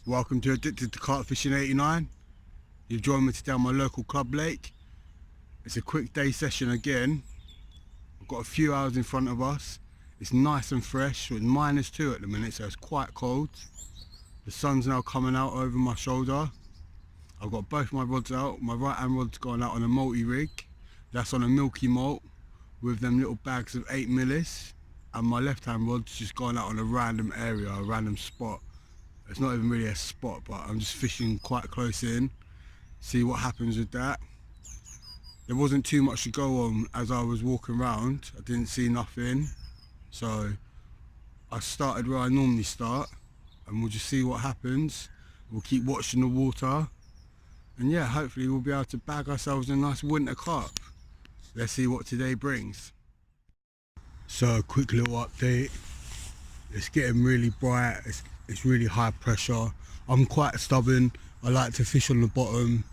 Welcome to Addicted2CarpFishing89. You've joined me today on my local club lake. It's a quick day session again. We've got a few hours in front of us. It's nice and fresh. It's -2 at the minute, so it's quite cold. The sun's now coming out over my shoulder. I've got both my rods out. My right hand rod's going out on a multi-rig. That's on a milky malt with them little bags of 8 millis. And my left hand rod's just going out on a random area, a random spot. It's not even really a spot, but I'm just fishing quite close in. See what happens with that. There wasn't too much to go on as I was walking around. I didn't see nothing. So I started where I normally start, and we'll just see what happens. We'll keep watching the water. And yeah, hopefully we'll be able to bag ourselves a nice winter carp. Let's see what today brings. So a quick little update. It's getting really bright. It's really high pressure. I'm quite stubborn. I like to fish on the bottom,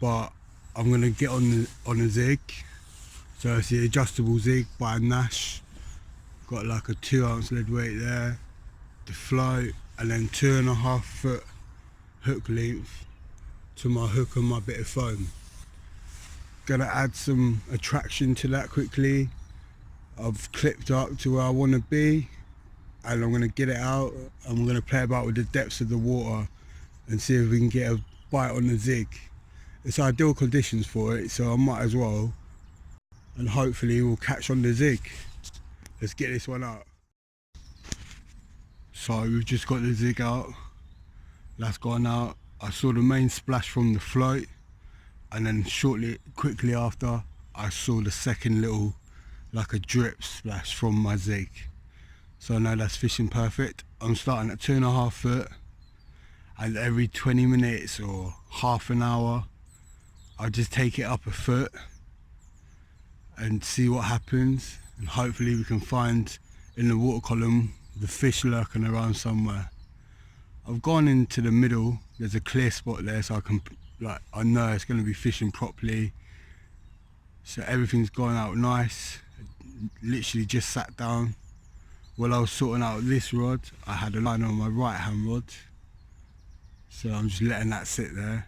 but I'm gonna get on a zig. So it's the adjustable zig by Nash. Got like a 2 ounce lead weight there, the float, and then 2.5 foot hook length to my hook and my bit of foam. Gonna add some attraction to that quickly. I've clipped up to where I want to be, and I'm going to get it out, and we're going to play about with the depths of the water and see if we can get a bite on the zig. It's ideal conditions for it, so I might as well, and hopefully we'll catch on the zig. Let's get this one out. So we've just got the zig out. That's gone out. I saw the main splash from the float, and then quickly after, I saw the second little, like a drip splash from my zig. So now that's fishing perfect. I'm starting at 2.5 foot, and every 20 minutes or half an hour, I just take it up a foot and see what happens. And hopefully we can find in the water column the fish lurking around somewhere. I've gone into the middle. There's a clear spot there, so I know it's going to be fishing properly. So everything's going out nice. Literally just sat down. While I was sorting out this rod, I had a line on my right hand rod, so I'm just letting that sit there.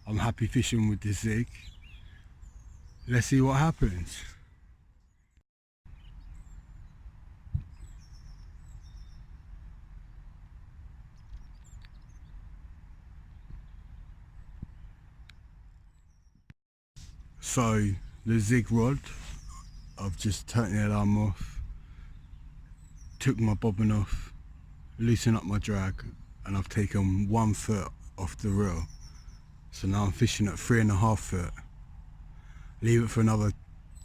I'm happy fishing with the zig. Let's see what happens. So the zig rod, I've just turned the alarm off, took my bobbin off, loosened up my drag, and I've taken 1 foot off the reel. So now I'm fishing at 3.5 foot. Leave it for another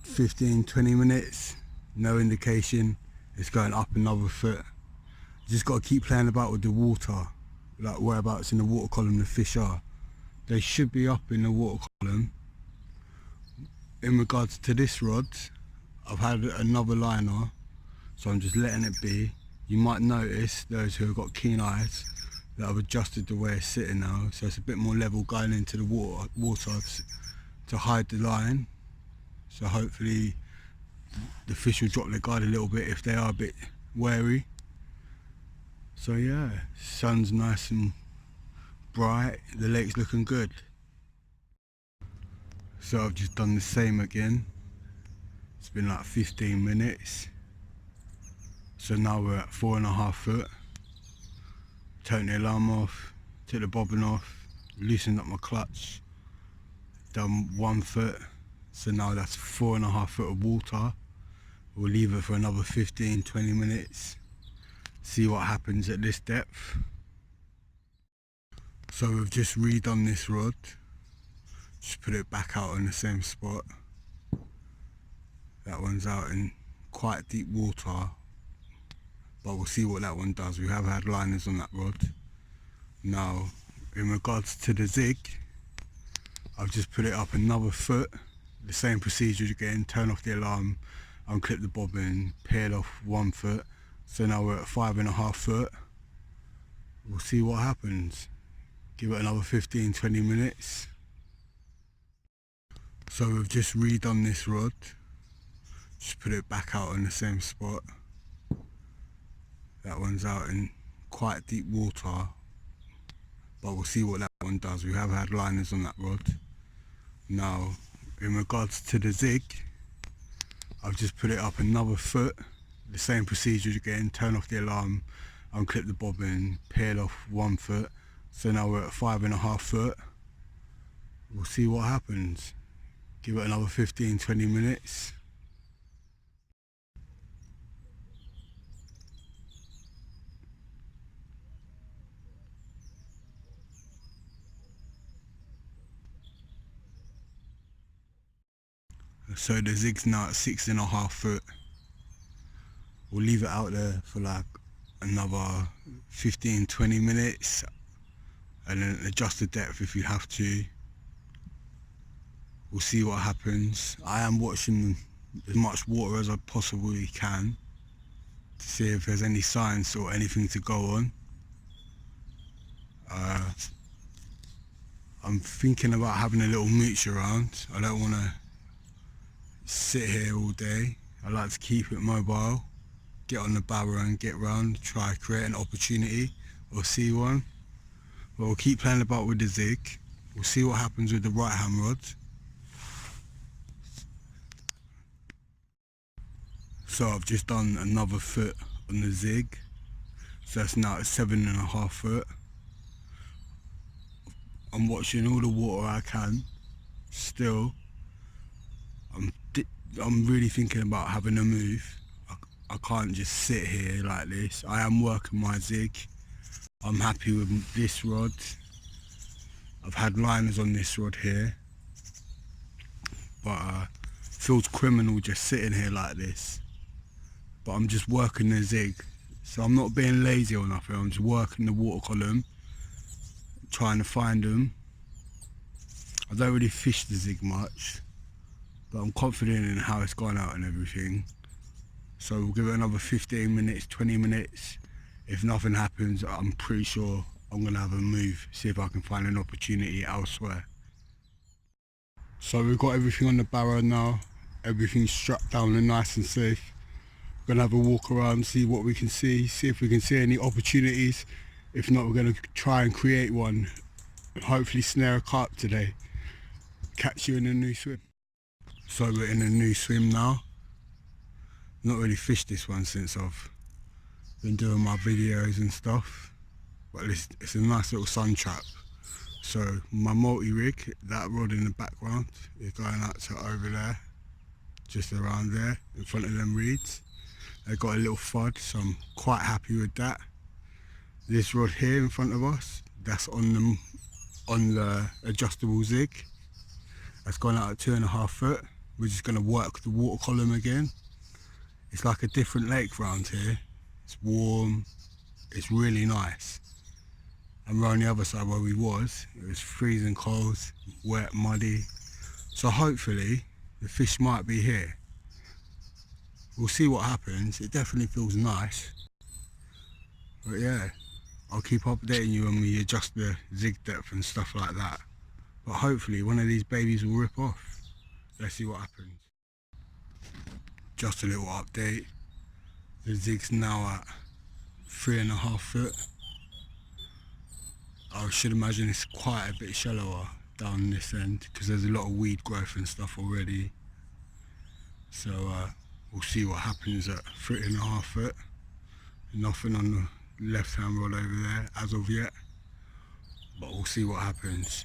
15-20 minutes, no indication. It's going up another foot. Just got to keep playing about with the water, like whereabouts in the water column the fish are. They should be up in the water column. In regards to this rod, I've had another liner, so I'm just letting it be. You might notice, those who have got keen eyes, that I've adjusted the way it's sitting now, so it's a bit more level going into the water to hide the line. So hopefully the fish will drop their guard a little bit if they are a bit wary. So yeah, sun's nice and bright, the lake's looking good. So I've just done the same again. It's been like 15 minutes. So now we're at 4.5 foot. Turned the alarm off, took the bobbin off, loosened up my clutch, done 1 foot. So now that's 4.5 foot of water. We'll leave it for another 15-20 minutes. See what happens at this depth. So we've just redone this rod. Just put it back out in the same spot. That one's out in quite deep water, but we'll see what that one does. We have had liners on that rod. Now, in regards to the zig, I've just put it up another foot. The same procedure again, turn off the alarm, unclip the bobbin, peel off 1 foot. So now we're at 5.5 foot. We'll see what happens. Give it another 15-20 minutes. So we've just redone this rod. Just put it back out in the same spot. That one's out in quite deep water, but we'll see what that one does. We have had liners on that rod. Now, in regards to the zig, I've just put it up another foot. The same procedure again, turn off the alarm, unclip the bobbin, peel off 1 foot. So now we're at 5.5 foot. We'll see what happens. Give it another 15-20 minutes. So the zig's now at 6.5 foot. We'll leave it out there for like another 15-20 minutes and then adjust the depth if you have to. We'll see what happens. I am watching as much water as I possibly can to see if there's any signs or anything to go on. I'm thinking about having a little mooch around. I don't want to sit here all day. I like to keep it mobile, get on the barrow and get round, try create an opportunity or see one. But we'll keep playing about with the zig. We'll see what happens with the right hand rod. So I've just done another foot on the zig, so that's now at 7.5 foot. I'm watching all the water I can. Still, I'm really thinking about having a move. I can't just sit here like this. I am working my zig. I'm happy with this rod. I've had liners on this rod here, but feels criminal just sitting here like this. But I'm just working the zig, so I'm not being lazy or nothing. I'm just working the water column, trying to find them. I don't really fish the zig much, but I'm confident in how it's gone out and everything. So we'll give it another 15 minutes, 20 minutes. If nothing happens, I'm pretty sure I'm gonna have a move, see if I can find an opportunity elsewhere. So we've got everything on the barrow now. Everything's strapped down and nice and safe. We're gonna have a walk around, see what we can see if we can see any opportunities. If not, we're gonna try and create one and hopefully snare a carp today. Catch you in a new swim. So we're in a new swim now. Not really fished this one since I've been doing my videos and stuff, but it's a nice little sun trap. So my multi-rig, that rod in the background, is going out to over there, just around there in front of them reeds. They got a little FUD, so I'm quite happy with that. This rod here in front of us, that's on the adjustable zig. That's gone out at 2.5 foot. We're just going to work the water column again. It's like a different lake round here. It's warm, it's really nice. And we're on the other side where we was. It was freezing cold, wet, muddy. So hopefully the fish might be here. We'll see what happens. It definitely feels nice. But yeah, I'll keep updating you when we adjust the zig depth and stuff like that. But hopefully one of these babies will rip off. Let's see what happens. Just a little update. The zig's now at 3.5 foot. I should imagine it's quite a bit shallower down this end because there's a lot of weed growth and stuff already. So we'll see what happens at 3.5 foot. Nothing on the left hand rod over there as of yet, but we'll see what happens.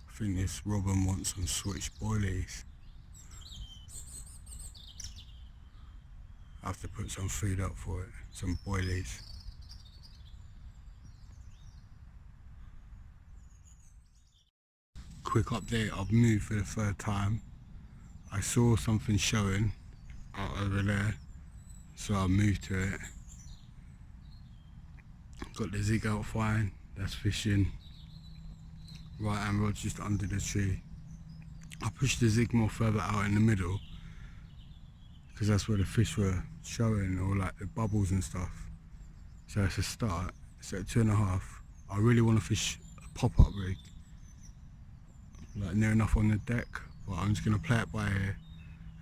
I think this robin wants some switch boilies. I have to put some food up for it, some boilies. Quick update, I've moved for the 3rd time. I saw something showing out over there, so I moved to it. Got the zig out fine, that's fishing. Right hand rod just under the tree. I pushed the zig more further out in the middle because that's where the fish were showing, or like the bubbles and stuff. So it's a start. It's at 2.5. I really want to fish a pop-up rig, like near enough on the deck, but I'm just going to play it by ear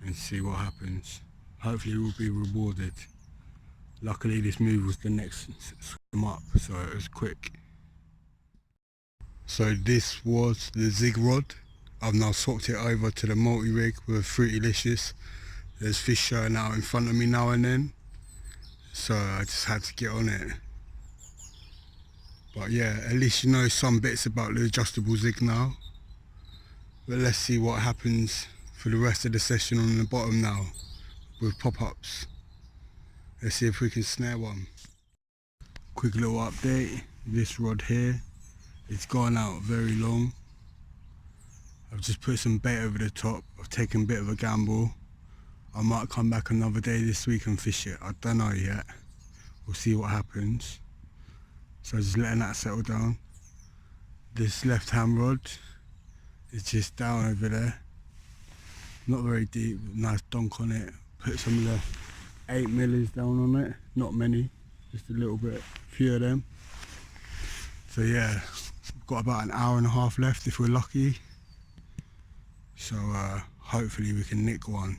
and see what happens. Hopefully we'll be rewarded. Luckily this move was the next swim up, so it was quick. So this was the zig rod. I've now swapped it over to the multi-rig with Fruitylicious. There's fish showing out in front of me now and then, so I just had to get on it. But yeah, at least you know some bits about the adjustable zig now. But let's see what happens for the rest of the session on the bottom now with pop-ups. Let's see if we can snare one. Quick little update, this rod here, it's gone out very long. I've just put some bait over the top. I've taken a bit of a gamble. I might come back another day this week and fish it. I don't know yet. We'll see what happens. So just letting that settle down. This left hand rod is just down over there. Not very deep, nice donk on it. Put some of the 8 millers down on it. Not many, just a little bit, few of them. So yeah, we've got about an hour and a half left if we're lucky. So hopefully we can nick one.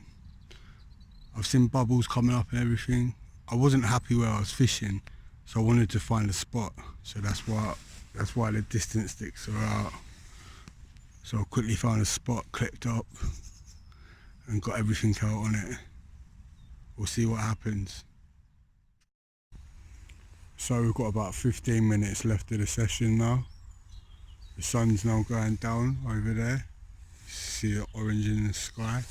I've seen bubbles coming up and everything. I wasn't happy where I was fishing, so I wanted to find a spot. So that's why the distance sticks are out. So I quickly found a spot, clipped up, and got everything out on it. We'll see what happens. So we've got about 15 minutes left of the session now. The sun's now going down over there. See the orange in the sky.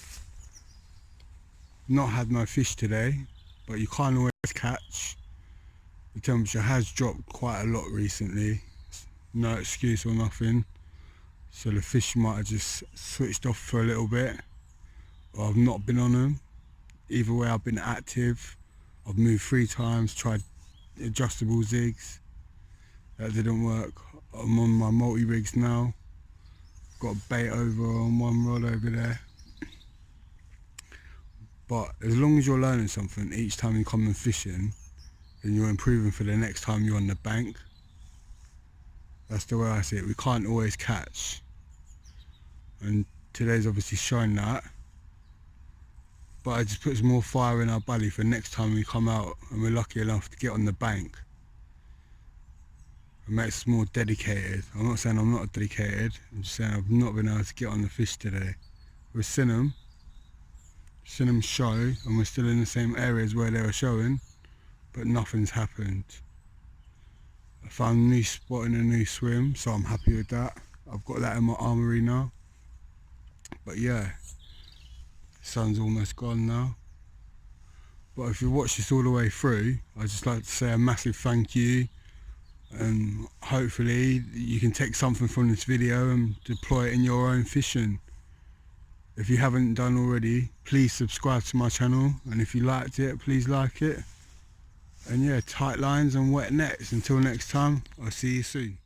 Not had no fish today, but you can't always catch. The temperature has dropped quite a lot recently. No excuse or nothing. So the fish might have just switched off for a little bit, or I've not been on them. Either way, I've been active. I've moved 3 times, tried adjustable zigs. That didn't work. I'm on my multi-rigs now. Got bait over on one rod over there. But as long as you're learning something each time you come in fishing, then you're improving for the next time you're on the bank. That's the way I see it. We can't always catch. And today's obviously showing that. But it just puts more fire in our belly for next time we come out and we're lucky enough to get on the bank. It makes us more dedicated. I'm not saying I'm not dedicated, I'm just saying I've not been able to get on the fish today. We've seen them show, and we're still in the same areas where they were showing, but nothing's happened. I found a new spot in a new swim, so I'm happy with that. I've got that in my armoury now. But yeah, the sun's almost gone now. But if you watch this all the way through, I'd just like to say a massive thank you, and hopefully you can take something from this video and deploy it in your own fishing. If you haven't done already, please subscribe to my channel, and if you liked it, please like it. And yeah, tight lines and wet nets. Until next time, I'll see you soon.